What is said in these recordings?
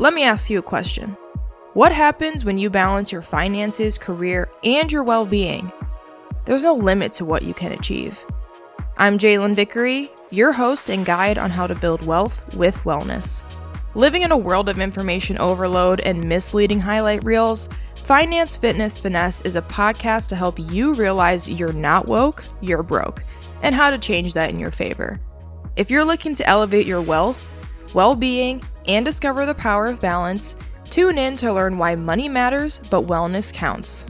Let me ask you a question. What happens when you balance your finances, career, and your well-being? There's no limit to what you can achieve. I'm Jalen Vickery, your host and guide on how to build wealth with wellness. Living in a world of information overload and misleading highlight reels, Finance Fitness Finesse is a podcast to help you realize you're not woke, you're broke, and how to change that in your favor. If you're looking to elevate your wealth, well-being, and discover the power of balance, tune in to learn why money matters, but wellness counts.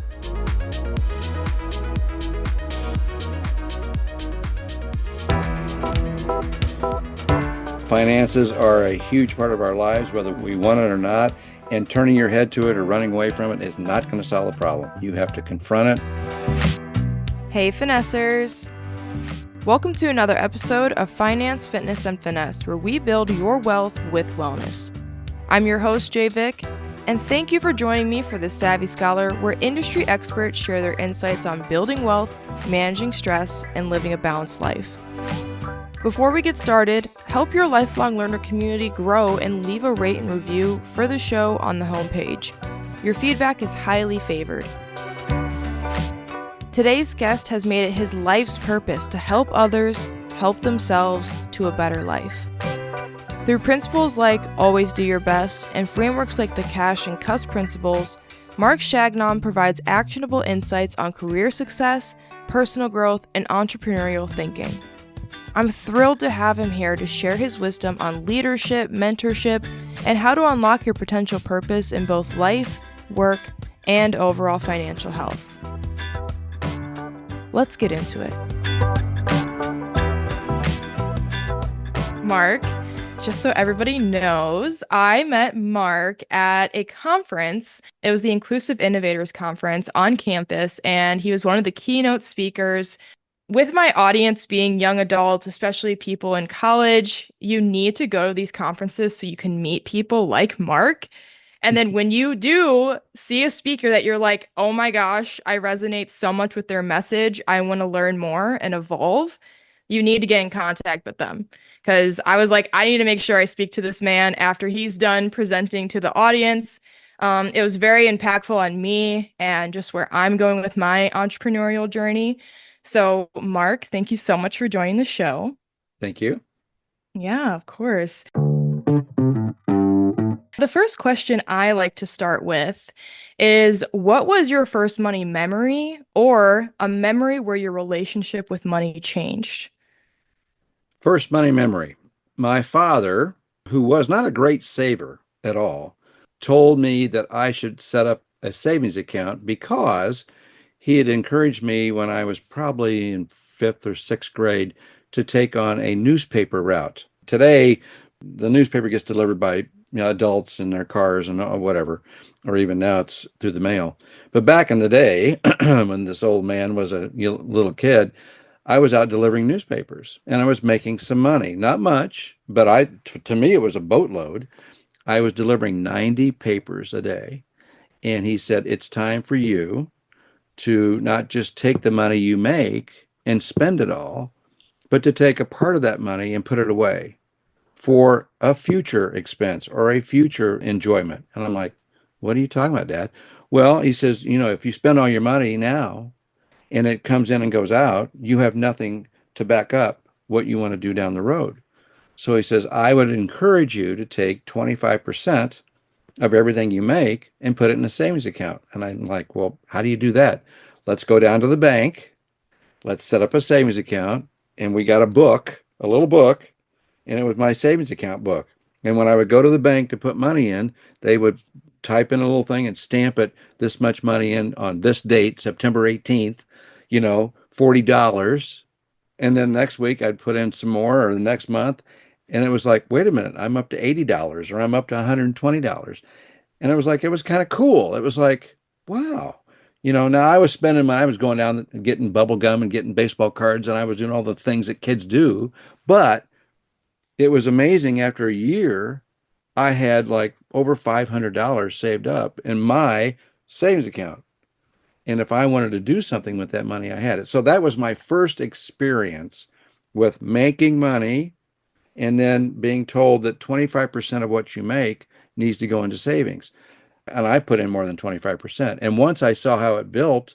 Finances are a huge part of our lives, whether we want it or not, and turning your head to it or running away from it is not going to solve the problem. You have to confront it. Hey, finessers! Welcome to another episode of Finance, Fitness, and Finesse, where we build your wealth with wellness. I'm your host, JaeVic, and thank you for joining me for this Savvy Scholar, where industry experts share their insights on building wealth, managing stress, and living a balanced life. Before we get started, help your lifelong learner community grow and leave a rate and review for the show on the homepage. Your feedback is highly favored. Today's guest has made it his life's purpose to help others help themselves to a better life. Through principles like always do your best and frameworks like the CASH and CUSS principles, Marc Changnon provides actionable insights on career success, personal growth, and entrepreneurial thinking. I'm thrilled to have him here to share his wisdom on leadership, mentorship, and how to unlock your potential purpose in both life, work, and overall financial health. Let's get into it. Marc, just so everybody knows, I met Marc at a conference. It was the Inclusive Innovators Conference on campus, and he was one of the keynote speakers. With my audience being young adults, especially people in college, you need to go to these conferences so you can meet people like Marc. And then when you do see a speaker that you're like, oh my gosh, I resonate so much with their message, I want to learn more and evolve, you need to get in contact with them. Because I was like, I need to make sure I speak to this man after he's done presenting to the audience. It was very impactful on me and just where I'm going with my entrepreneurial journey. So, Marc, thank you so much for joining the show. Thank you. Yeah, of course. The first question I like to start with is, what was your first money memory or a memory where your relationship with money changed? First money memory. My father, who was not a great saver at all, told me that I should set up a savings account because he had encouraged me when I was probably in 5th or 6th grade to take on a newspaper route. Today, the newspaper gets delivered by adults in their cars and whatever, or even now it's through the mail. But back in the day, when this old man was a little kid, I was out delivering newspapers and I was making some money. Not much, but to me, it was a boatload. I was delivering 90 papers a day. And he said, it's time for you to not just take the money you make and spend it all, but to take a part of that money and put it away for a future expense or a future enjoyment. And I'm like, what are you talking about, Dad? Well, he says, if you spend all your money now and it comes in and goes out, you have nothing to back up what you want to do down the road. So he says, I would encourage you to take 25% of everything you make and put it in a savings account. And I'm like, well, how do you do that? Let's go down to the bank. Let's set up a savings account. And we got a little book, and it was my savings account book. And when I would go to the bank to put money in, they would type in a little thing and stamp it, this much money in on this date, September 18th, $40. And then next week I'd put in some more, or the next month. And it was like, wait a minute, I'm up to $80 or I'm up to $120. And it was kind of cool. It was like, wow. Now I was spending money. I was going down and getting bubble gum and getting baseball cards, and I was doing all the things that kids do. But it was amazing. After a year, I had like over $500 saved up in my savings account. And if I wanted to do something with that money, I had it. So that was my first experience with making money and then being told that 25% of what you make needs to go into savings. And I put in more than 25%. And once I saw how it built,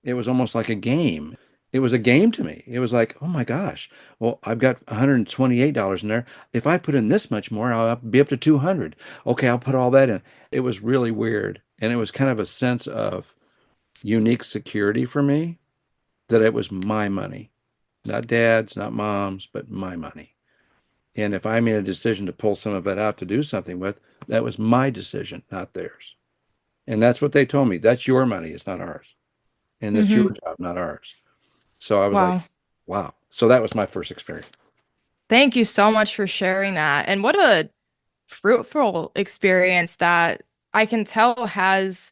it was almost like a game. It was a game to me. It was like, oh my gosh, well, I've got $128 in there. If I put in this much more, I'll be up to 200. Okay, I'll put all that in. It was really weird. And it was kind of a sense of unique security for me that it was my money, not dad's, not mom's, but my money. And if I made a decision to pull some of it out to do something with, that was my decision, not theirs. And that's what they told me. That's your money. It's not ours. And it's your Hmm. job, not ours. So I was like, Wow. wow. So that was my first experience. Thank you so much for sharing that. And what a fruitful experience that I can tell has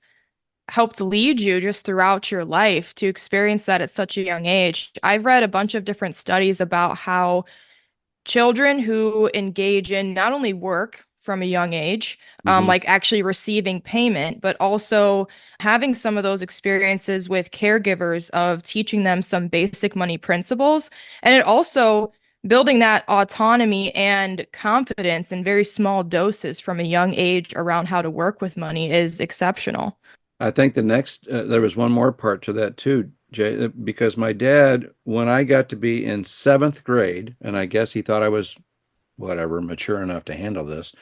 helped lead you just throughout your life to experience that at such a young age. I've read a bunch of different studies about how children who engage in not only work from a young age, Hmm. like actually receiving payment, but also having some of those experiences with caregivers of teaching them some basic money principles. And it also building that autonomy and confidence in very small doses from a young age around how to work with money is exceptional. I think the next, there was one more part to that too, Jay, because my dad, when I got to be in seventh grade, and I guess he thought I was whatever, mature enough to handle this.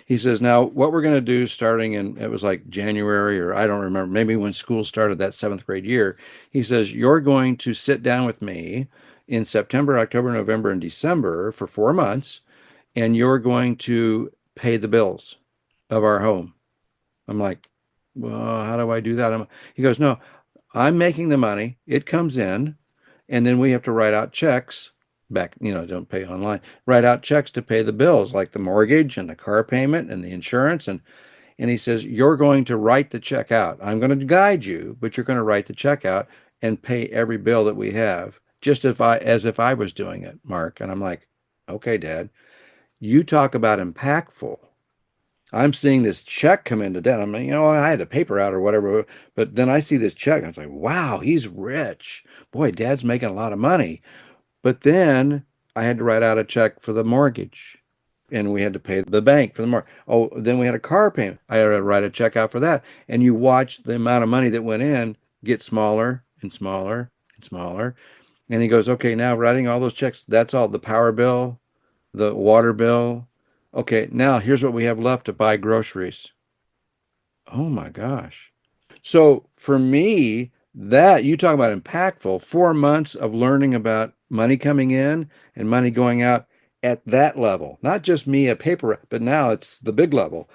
He says, now what we're going to do starting in, it was like January, or I don't remember, maybe when school started that seventh grade year, he says, you're going to sit down with me in September, October, November, and December for 4 months, and you're going to pay the bills of our home. I'm like, well, how do I do that? He goes, no, I'm making the money. It comes in, and then we have to write out checks back, don't pay online, write out checks to pay the bills like the mortgage and the car payment and the insurance. And he says, you're going to write the check out. I'm going to guide you, but you're going to write the check out and pay every bill that we have, just as if I was doing it, Mark. And I'm like, okay, Dad, you talk about impactful. I'm seeing this check come into debt. I mean, I had a paper out or whatever, but then I see this check. And I was like, wow, he's rich. Boy, Dad's making a lot of money. But then I had to write out a check for the mortgage, and we had to pay the bank for the mortgage. Oh, then we had a car payment. I had to write a check out for that. And you watch the amount of money that went in get smaller and smaller and smaller. And he goes, okay, now writing all those checks, that's all the power bill, the water bill. Okay, now here's what we have left to buy groceries. Oh my gosh. So for me, that you talk about impactful, 4 months of learning about money coming in and money going out at that level, not just me a paper, but now it's the big level.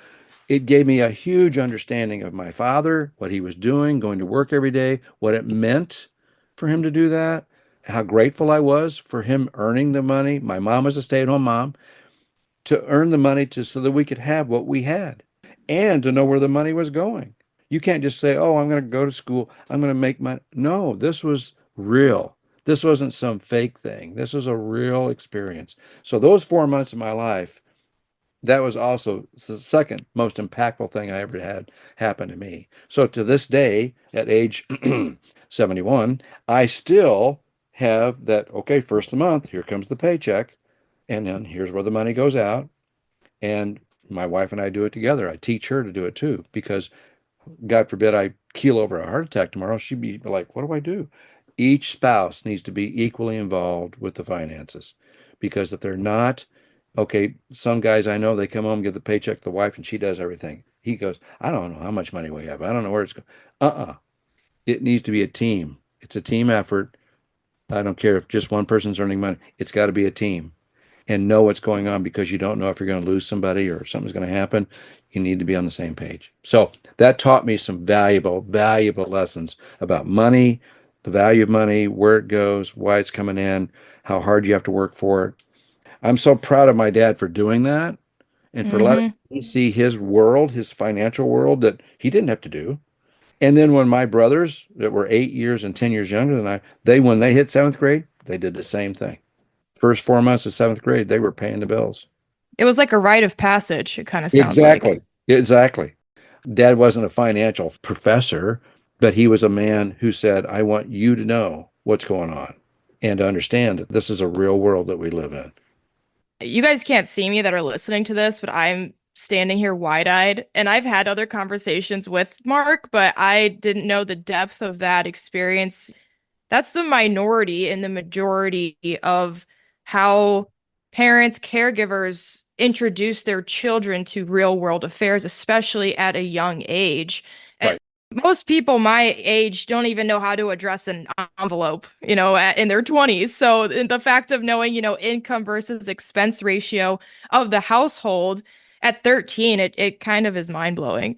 It gave me a huge understanding of my father, what he was doing, going to work every day, what it meant for him to do that, how grateful I was for him earning the money. My mom was a stay-at-home mom to earn the money to so that we could have what we had and to know where the money was going. You can't just say, "Oh, I'm going to go to school. I'm going to make money." No, this was real. This wasn't some fake thing. This was a real experience. So those 4 months of my life, that was also the second most impactful thing I ever had happen to me. So to this day, at age 71, I still have that, okay, first of the month, here comes the paycheck, and then here's where the money goes out. And my wife and I do it together. I teach her to do it too, because God forbid I keel over a heart attack tomorrow. She'd be like, what do I do? Each spouse needs to be equally involved with the finances, because if they're not, okay, some guys I know, they come home, give the paycheck to the wife, and she does everything. He goes, I don't know how much money we have. I don't know where it's going. Uh-uh. It needs to be a team. It's a team effort. I don't care if just one person's earning money. It's got to be a team and know what's going on, because you don't know if you're going to lose somebody or something's going to happen. You need to be on the same page. So that taught me some valuable, valuable lessons about money, the value of money, where it goes, why it's coming in, how hard you have to work for it. I'm so proud of my dad for doing that and for letting Hmm. me see his world, his financial world that he didn't have to do. And then when my brothers that were 8 years and 10 years younger than I, when they hit seventh grade, they did the same thing. First 4 months of seventh grade, they were paying the bills. It was like a rite of passage, it kind of sounds like. Exactly. Exactly. Dad wasn't a financial professor, but he was a man who said, I want you to know what's going on and to understand that this is a real world that we live in. You guys can't see me that are listening to this, but I'm standing here wide-eyed. And I've had other conversations with Mark, but I didn't know the depth of that experience. That's the minority in the majority of how parents, caregivers introduce their children to real world affairs, especially at a young age. And Right. most people my age don't even know how to address an envelope, in their 20s. So the fact of knowing, income versus expense ratio of the household at 13, it kind of is mind blowing.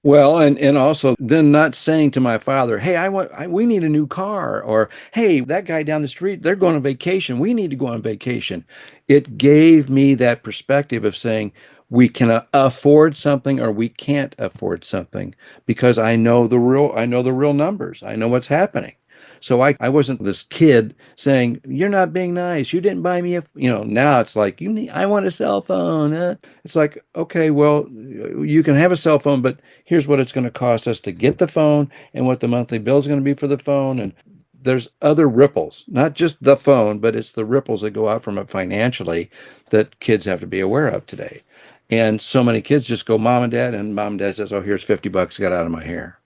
Well, and also then not saying to my father, "Hey, we need a new car," or "Hey, that guy down the street, they're going on vacation. We need to go on vacation." It gave me that perspective of saying we can afford something or we can't afford something because I know the real numbers. I know what's happening. So I wasn't this kid saying, "You're not being nice. You didn't buy me now it's like, I want a cell phone. It's like, okay, well, you can have a cell phone, but here's what it's going to cost us to get the phone and what the monthly bill is going to be for the phone. And there's other ripples, not just the phone, but it's the ripples that go out from it financially that kids have to be aware of today. And so many kids just go, mom and dad, and mom and dad says, oh, here's 50 bucks, got out of my hair.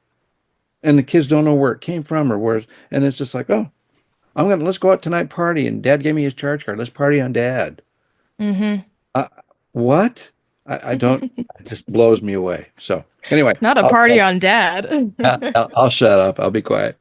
And the kids don't know where it came from or and it's just like, oh, let's go out tonight party. And dad gave me his charge card. Let's party on dad. Hmm. Uh, what? I don't, it just blows me away. So anyway, Not a party on dad. I'll shut up. I'll be quiet.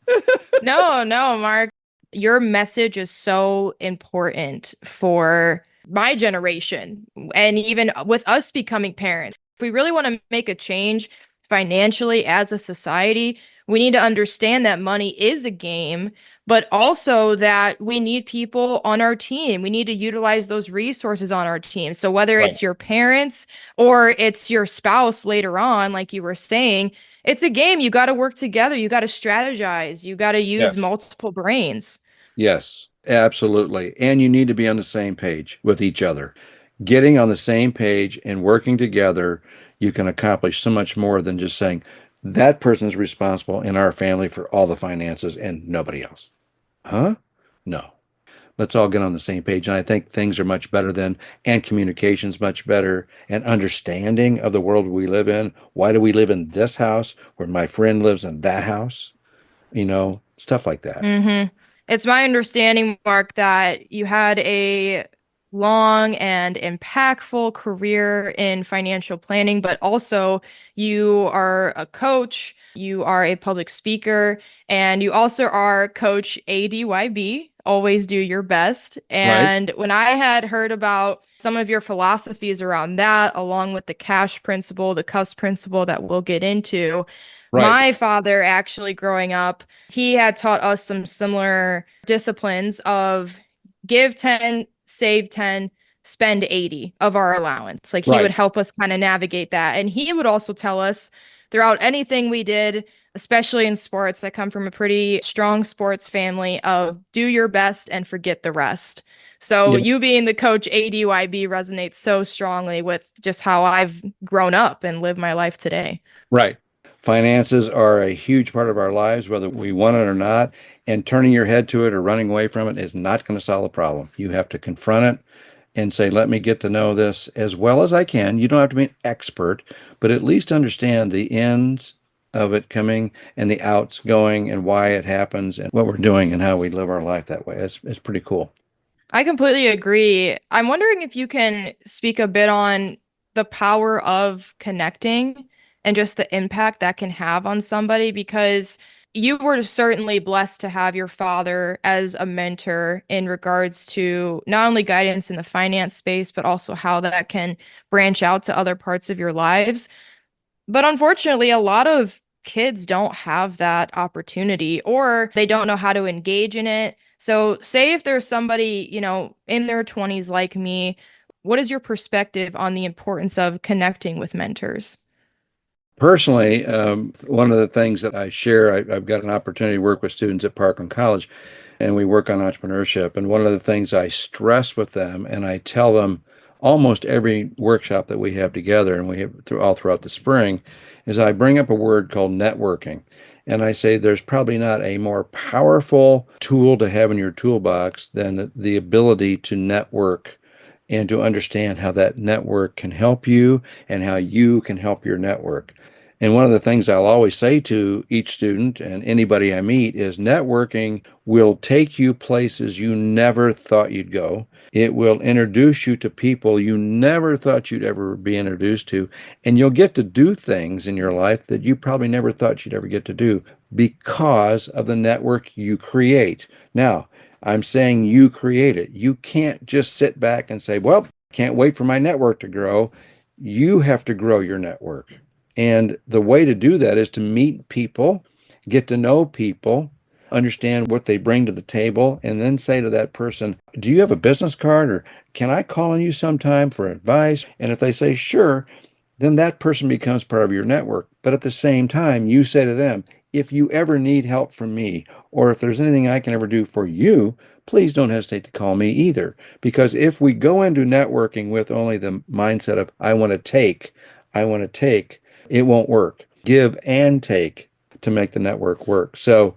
No, no, Mark. Your message is so important for my generation and even with us becoming parents. If we really want to make a change financially as a society, we need to understand that money is a game, but also that we need people on our team. We need to utilize those resources on our team. So whether Right. it's your parents or it's your spouse later on, like you were saying, it's a game. You got to work together. You got to strategize. You got to use Yes. multiple brains. Yes, absolutely. And you need to be on the same page with each other. Getting on the same page and working together, you can accomplish so much more than just saying that person is responsible in our family for all the finances and nobody else. Huh? No. Let's all get on the same page. And I think things are much better then, and communication's much better, and understanding of the world we live in. Why do we live in this house where my friend lives in that house? Stuff like that. Hmm. It's my understanding, Mark, that you had a long and impactful career in financial planning, but also you are a coach, you are a public speaker, and you also are Coach ADYB. Always do your best. Right? And when I had heard about some of your philosophies around that, along with the cash principle, the CUSS principle that we'll get into, Right. my father actually growing up, he had taught us some similar disciplines of give 10, save 10, spend 80 of our allowance. Like he would Right. help us kind of navigate that. And he would also tell us throughout anything we did, especially in sports, I come from a pretty strong sports family of do your best and forget the rest. So Yeah. you being the coach ADYB resonates so strongly with just how I've grown up and lived my life today. Right. Finances are a huge part of our lives, whether we want it or not. And turning your head to it or running away from it is not going to solve the problem. You have to confront it and say, let me get to know this as well as I can. You don't have to be an expert, but at least understand the ends of it coming and the outs going and why it happens and what we're doing and how we live our life that way. It's pretty cool. I completely agree. I'm wondering if you can speak a bit on the power of connecting and just the impact that can have on somebody because you were certainly blessed to have your father as a mentor in regards to not only guidance in the finance space, but also how that can branch out to other parts of your lives. But unfortunately, a lot of kids don't have that opportunity or they don't know how to engage in it. So, say if there's somebody, in their 20s like me, what is your perspective on the importance of connecting with mentors? Personally, one of the things that I share, I've got an opportunity to work with students at Parkland College, and we work on entrepreneurship. And one of the things I stress with them, and I tell them almost every workshop that we have together, and we have all throughout the spring, is I bring up a word called networking. And I say there's probably not a more powerful tool to have in your toolbox than the ability to network and to understand how that network can help you and how you can help your network. And one of the things I'll always say to each student and anybody I meet is networking will take you places you never thought you'd go. It will introduce you to people you never thought you'd ever be introduced to. And you'll get to do things in your life that you probably never thought you'd ever get to do because of the network you create. Now, I'm saying you create it. You can't just sit back and say, well, can't wait for my network to grow. You have to grow your network. And the way to do that is to meet people, get to know people, understand what they bring to the table, and then say to that person, do you have a business card, or can I call on you sometime for advice? And if they say, sure, then that person becomes part of your network. But at the same time, you say to them, if you ever need help from me, or if there's anything I can ever do for you, please don't hesitate to call me either. Because if we go into networking with only the mindset of, I want to take, it won't work. Give and take to make the network work. So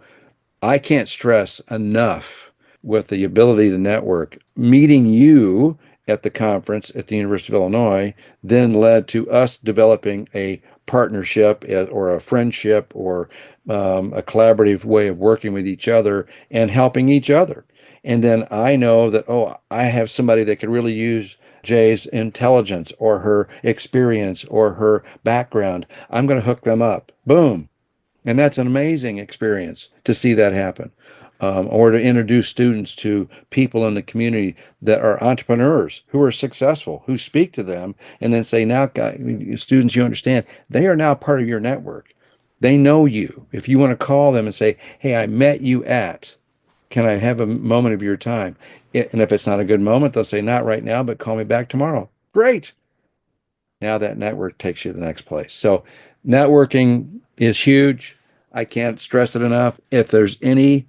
I can't stress enough with the ability to network. Meeting you at the conference at the University of Illinois then led to us developing a partnership or a friendship or a collaborative way of working with each other and helping each other. And then I know that, oh, I have somebody that could really use Jay's intelligence or her experience or her background. I'm going to hook them up. Boom. And that's an amazing experience to see that happen. Or to introduce students to people in the community that are entrepreneurs who are successful, who speak to them and then say, now, guys, students, you understand, they are now part of your network. They know you. If you want to call them and say, hey, I met you at, can I have a moment of your time? And if it's not a good moment, they'll say, not right now, but call me back tomorrow. Great. Now that network takes you to the next place. So networking is huge. I can't stress it enough. If there's any,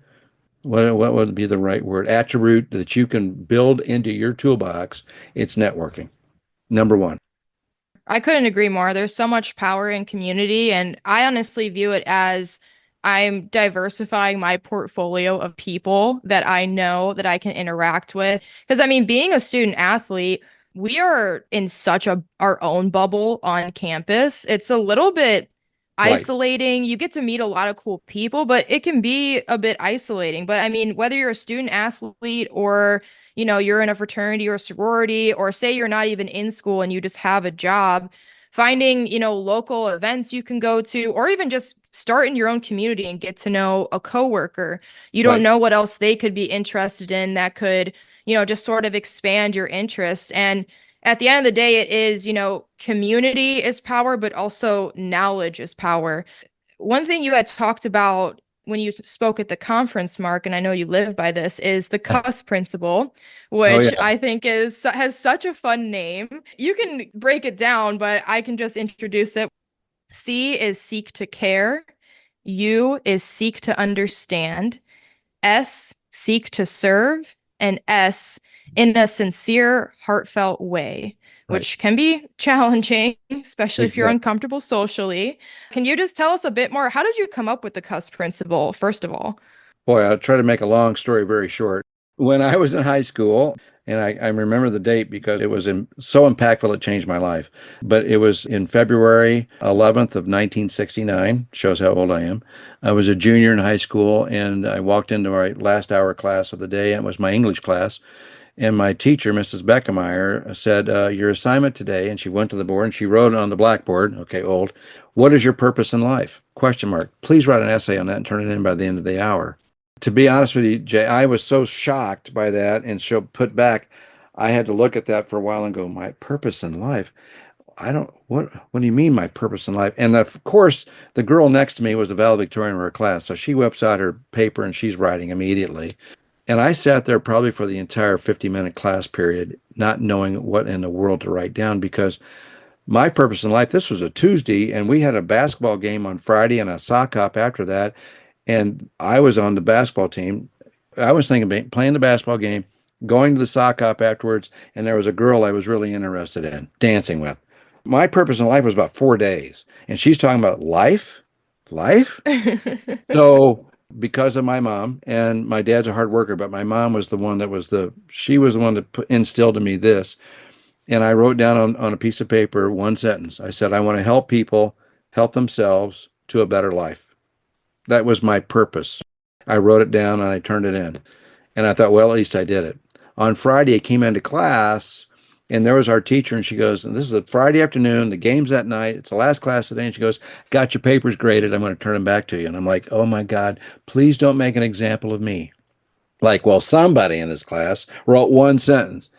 what would be the right word, attribute that you can build into your toolbox, it's networking. Number one. I couldn't agree more. There's so much power in community, and I honestly view it as I'm diversifying my portfolio of people that I know that I can interact with. Because I mean, being a student athlete, we are in such a our own bubble on campus. It's a little bit Right. isolating. You get to meet a lot of cool people, but it can be a bit isolating. But I mean, whether you're a student athlete or you're in a fraternity or sorority, or say you're not even in school and you just have a job, finding, local events you can go to, or even just start in your own community and get to know a coworker. You don't Right. know what else they could be interested in that could, just sort of expand your interests. And at the end of the day, it is, community is power, but also knowledge is power. One thing you had talked about when you spoke at the conference, Mark, and I know you live by this, is the CUSS principle, Oh, which yeah. I think has such a fun name. You can break it down, but I can just introduce it. C is seek to care. U is seek to understand. S, seek to serve, and S, in a sincere, heartfelt way, Right. which can be challenging, especially if you're Exactly. uncomfortable socially. Can you just tell us a bit more? How did you come up with the CUSS principle, first of all? Boy, I'll try to make a long story very short. When I was in high school, and I remember the date because it was so impactful, it changed my life. But it was in February 11th of 1969, shows how old I am. I was a junior in high school, and I walked into my last hour class of the day, and it was my English class. And my teacher, Mrs. Beckemeyer, said, your assignment today, and she went to the board and she wrote it on the blackboard, okay, old, what is your purpose in life? Question mark. Please write an essay on that and turn it in by the end of the hour. To be honest with you, Jay, I was so shocked by that and so put back. I had to look at that for a while and go, my purpose in life? I don't, what do you mean my purpose in life? And of course, the girl next to me was a valedictorian of her class. So she whips out her paper and she's writing immediately. And I sat there probably for the entire 50-minute class period, not knowing what in the world to write down because my purpose in life, this was a Tuesday, and we had a basketball game on Friday and a sock hop after that. And I was on the basketball team. I was thinking about playing the basketball game, going to the sock hop afterwards, and there was a girl I was really interested in dancing with. My purpose in life was about 4 days, and she's talking about life, life. So because of my mom, and my dad's a hard worker, but my mom was the one that she was the one that instilled in me this. And I wrote down on a piece of paper one sentence. I said, I want to help people help themselves to a better life. That was my purpose. I wrote it down and I turned it in. And I thought, well, at least I did it. On Friday, I came into class and there was our teacher, and she goes, and this is a Friday afternoon, the game's that night, it's the last class of the day. And she goes, got your papers graded. I'm going to turn them back to you. And I'm like, oh my God, please don't make an example of me. Like, well, somebody in this class wrote one sentence.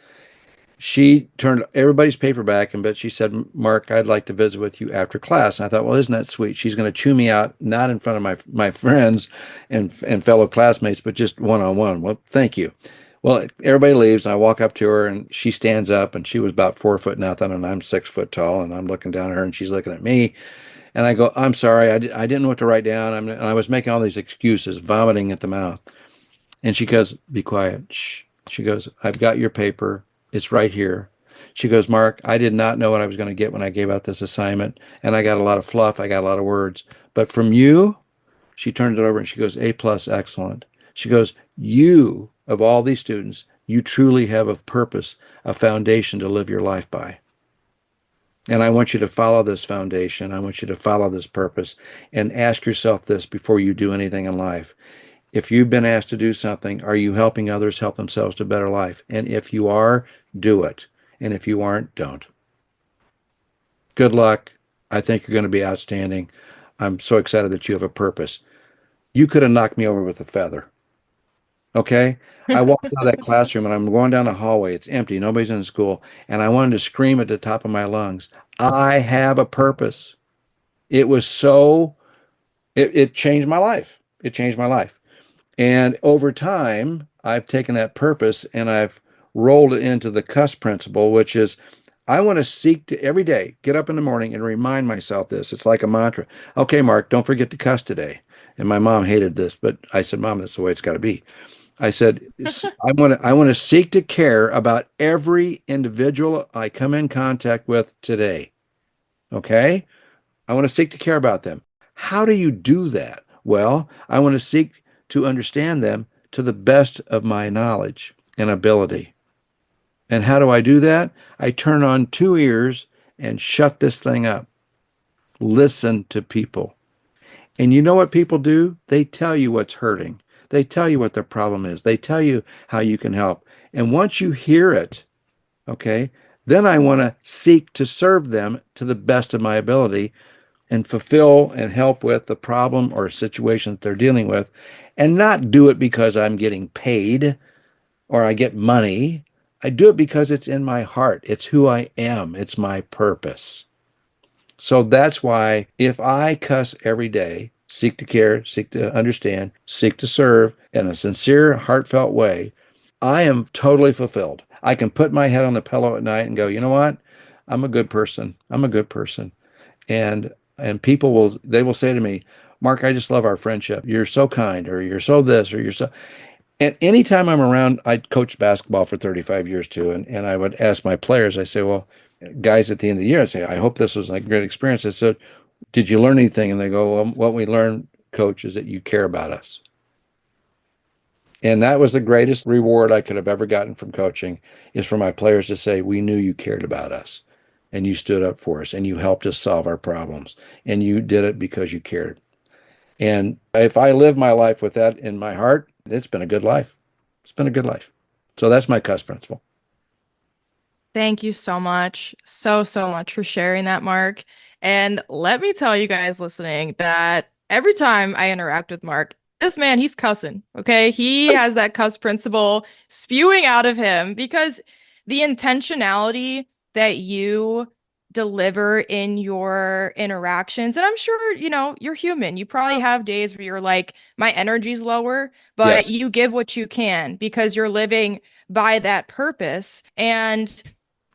She turned everybody's paper back, and but she said, Mark, I'd like to visit with you after class. And I thought, well, isn't that sweet? She's going to chew me out, not in front of my friends and fellow classmates, but just one on one. Well, thank you. Well, everybody leaves, and I walk up to her, and she stands up, and she was about 4 foot nothing, and I'm 6 foot tall, and I'm looking down at her, and she's looking at me, and I go, I'm sorry, I didn't know what to write down, and I was making all these excuses, vomiting at the mouth. And she goes, be quiet. Shh. She goes, I've got your paper. It's right here. She goes, Mark, I did not know what I was going to get when I gave out this assignment. And I got a lot of fluff. I got a lot of words. But from you, she turned it over and she goes, A plus, excellent. She goes, you, of all these students, you truly have a purpose, a foundation to live your life by. And I want you to follow this foundation. I want you to follow this purpose and ask yourself this before you do anything in life. If you've been asked to do something, are you helping others help themselves to a better life? And if you are, do it. And if you aren't, don't. Good luck. I think you're going to be outstanding. I'm so excited that you have a purpose. You could have knocked me over with a feather. Okay? I walked out of that classroom and I'm going down the hallway. It's empty. Nobody's in the school. And I wanted to scream at the top of my lungs, I have a purpose. It was so, it changed my life. It changed my life. And over time, I've taken that purpose and I've rolled it into the CUSS principle, which is I want to seek to every day get up in the morning and remind myself this. It's like a mantra. Okay, Mark, don't forget to cuss today. And my mom hated this, but I said, Mom, that's the way it's got to be. I said, I want to seek to care about every individual I come in contact with today. Okay? I want to seek to care about them. How do you do that? Well, I want to seek to understand them to the best of my knowledge and ability. And how do I do that? I turn on two ears and shut this thing up. Listen to people. And you know what people do? They tell you what's hurting. They tell you what their problem is. They tell you how you can help. And once you hear it, okay, then I want to seek to serve them to the best of my ability and fulfill and help with the problem or situation that they're dealing with, and not do it because I'm getting paid or I get money. I do it because it's in my heart. It's who I am. It's my purpose. So that's why if I cuss every day, seek to care, seek to understand, seek to serve in a sincere, heartfelt way, I am totally fulfilled. I can put my head on the pillow at night and go, you know what? I'm a good person. I'm a good person. And people will say to me, Mark, I just love our friendship. You're so kind, or you're so this, or you're so. And anytime I'm around, I coached basketball for 35 years too, and I would ask my players, I say, well, guys, at the end of the year, I say, I hope this was a great experience. I said, did you learn anything? And they go, well, what we learned, coach, is that you care about us. And that was the greatest reward I could have ever gotten from coaching, is for my players to say, we knew you cared about us and you stood up for us and you helped us solve our problems and you did it because you cared. And if I live my life with that in my heart, it's been a good life. It's been a good life. So that's my CUSS principle. Thank you so much. So much for sharing that, Mark. And let me tell you guys listening that every time I interact with Mark, this man, he's cussing. Okay. He has that cuss principle spewing out of him because the intentionality that you deliver in your interactions, and I'm sure, you're human. You probably have days where you're like, my energy's lower, but Yes. you give what you can because you're living by that purpose. And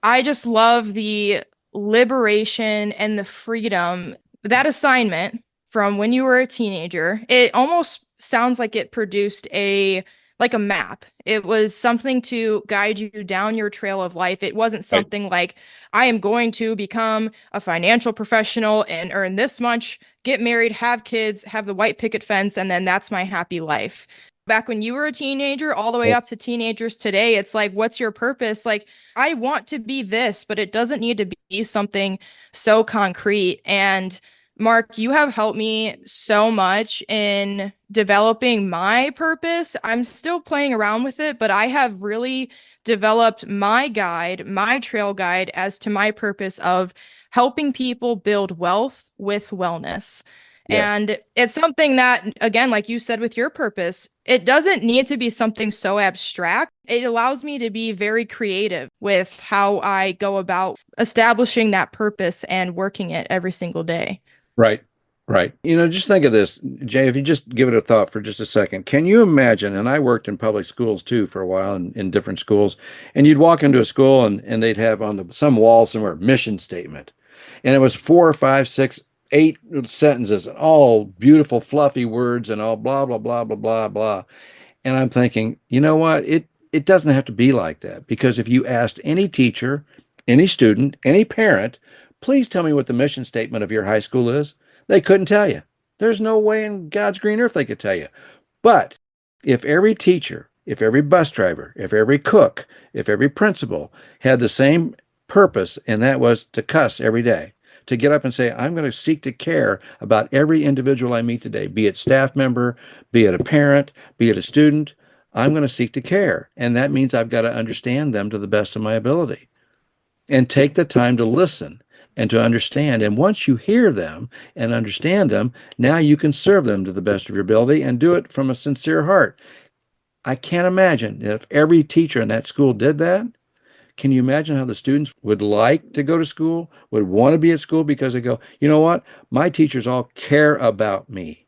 I just love the liberation and the freedom. That assignment from when you were a teenager, it almost sounds like it produced a like a map. It was something to guide you down your trail of life. It wasn't Right. something like, I am going to become a financial professional and earn this much, get married, have kids, have the white picket fence, and then that's my happy life. Back when you were a teenager, all the way Right. up to teenagers today, it's like, what's your purpose? Like, I want to be this, but it doesn't need to be something so concrete. And Marc, you have helped me so much in developing my purpose. I'm still playing around with it, but I have really developed my guide, my trail guide as to my purpose of helping people build wealth with wellness. Yes. And it's something that, again, like you said with your purpose, it doesn't need to be something so abstract. It allows me to be very creative with how I go about establishing that purpose and working it every single day. Right. Right. Just think of this, Jay, if you just give it a thought for just a second. Can you imagine? And I worked in public schools too for a while in different schools, and you'd walk into a school and they'd have on some wall somewhere mission statement. And it was four, five, six, eight sentences, and all beautiful, fluffy words and all blah, blah, blah, blah, blah, blah. And I'm thinking, you know what? It doesn't have to be like that, because if you asked any teacher, any student, any parent, please tell me what the mission statement of your high school is, they couldn't tell you. There's no way in God's green earth they could tell you. But if every teacher, if every bus driver, if every cook, if every principal had the same purpose, and that was to cuss every day, to get up and say, I'm going to seek to care about every individual I meet today, be it staff member, be it a parent, be it a student, I'm going to seek to care. And that means I've got to understand them to the best of my ability and take the time to listen and to understand. And once you hear them and understand them, now you can serve them to the best of your ability and do it from a sincere heart. I can't imagine if every teacher in that school did that. Can you imagine how the students would like to go to school, would want to be at school, because they go, you know what? My teachers all care about me.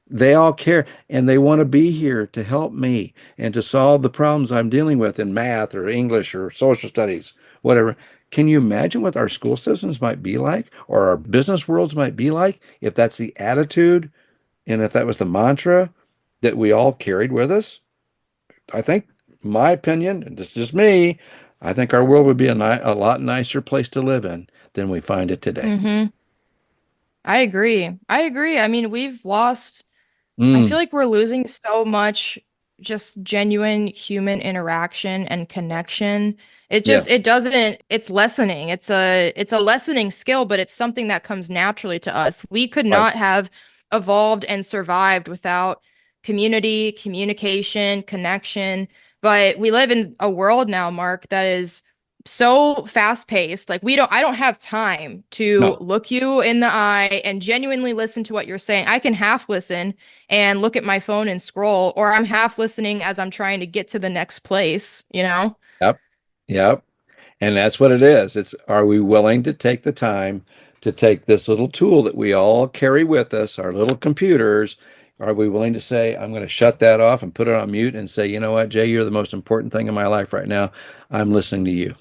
They all care, and they want to be here to help me and to solve the problems I'm dealing with in math or English or social studies, whatever. Can you imagine what our school systems might be like, or our business worlds might be like, if that's the attitude and if that was the mantra that we all carried with us? I think, my opinion, and this is just me, I think our world would be a lot nicer place to live in than we find it today. Hmm. I agree. I agree. I mean, I feel Mm, like we're losing so much just genuine human interaction and connection. yeah, It doesn't, it's lessening. It's a lessening skill, but it's something that comes naturally to us. We could right, not have evolved and survived without community, communication, connection. But we live in a world now, Marc, that is so fast paced. Like I don't have time to no, look you in the eye and genuinely listen to what you're saying. I can half listen and look at my phone and scroll, or I'm half listening as I'm trying to get to the next place, you know? yep, yep. And that's what it is. It's, are we willing to take the time to take this little tool that we all carry with us, our little computers? Are we willing to say, I'm going to shut that off and put it on mute and say, you know what, Jay, you're the most important thing in my life right now. I'm listening to you.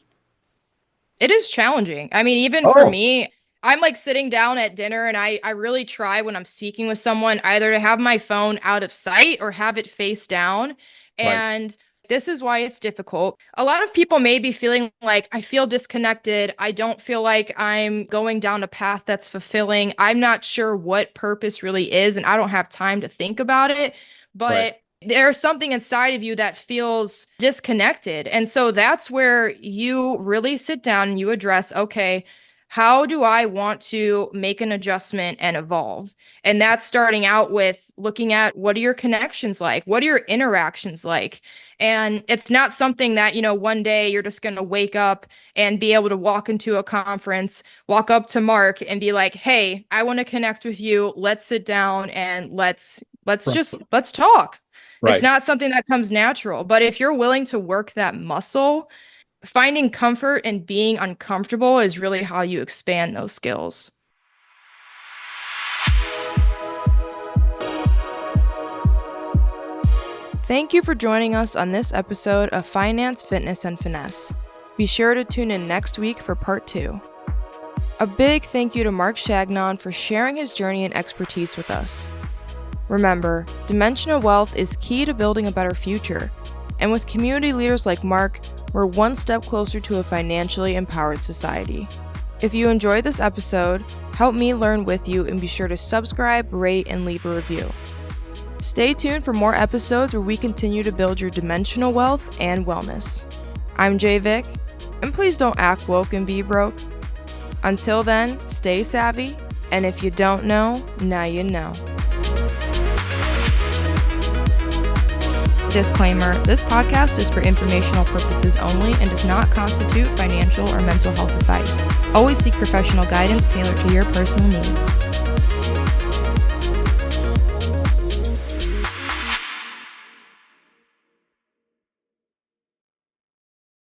It is challenging. I mean, even for Oh, me, I'm like sitting down at dinner and I really try when I'm speaking with someone either to have my phone out of sight or have it face down. right, And this is why it's difficult. A lot of people may be feeling like I feel disconnected. I don't feel like I'm going down a path that's fulfilling. I'm not sure what purpose really is, and I don't have time to think about it. right, But there's something inside of you that feels disconnected. And so that's where you really sit down and you address, okay, how do I want to make an adjustment and evolve? And that's starting out with looking at what are your connections like? What are your interactions like? And it's not something that, one day you're just going to wake up and be able to walk into a conference, walk up to Marc and be like, "Hey, I want to connect with you. Let's sit down and right, let's talk." It's right. not something that comes natural, but if you're willing to work that muscle, finding comfort and being uncomfortable is really how you expand those skills. Thank you for joining us on this episode of Finance, Fitness, and Finesse. Be sure to tune in next week for part 2. A big thank you to Marc Changnon for sharing his journey and expertise with us. Remember, dimensional wealth is key to building a better future. And with community leaders like Marc, we're one step closer to a financially empowered society. If you enjoyed this episode, help me learn with you and be sure to subscribe, rate, and leave a review. Stay tuned for more episodes where we continue to build your dimensional wealth and wellness. I'm JaeVic, and please don't act woke and be broke. Until then, stay savvy, and if you don't know, now you know. Disclaimer, this podcast is for informational purposes only and does not constitute financial or mental health advice. Always seek professional guidance tailored to your personal needs.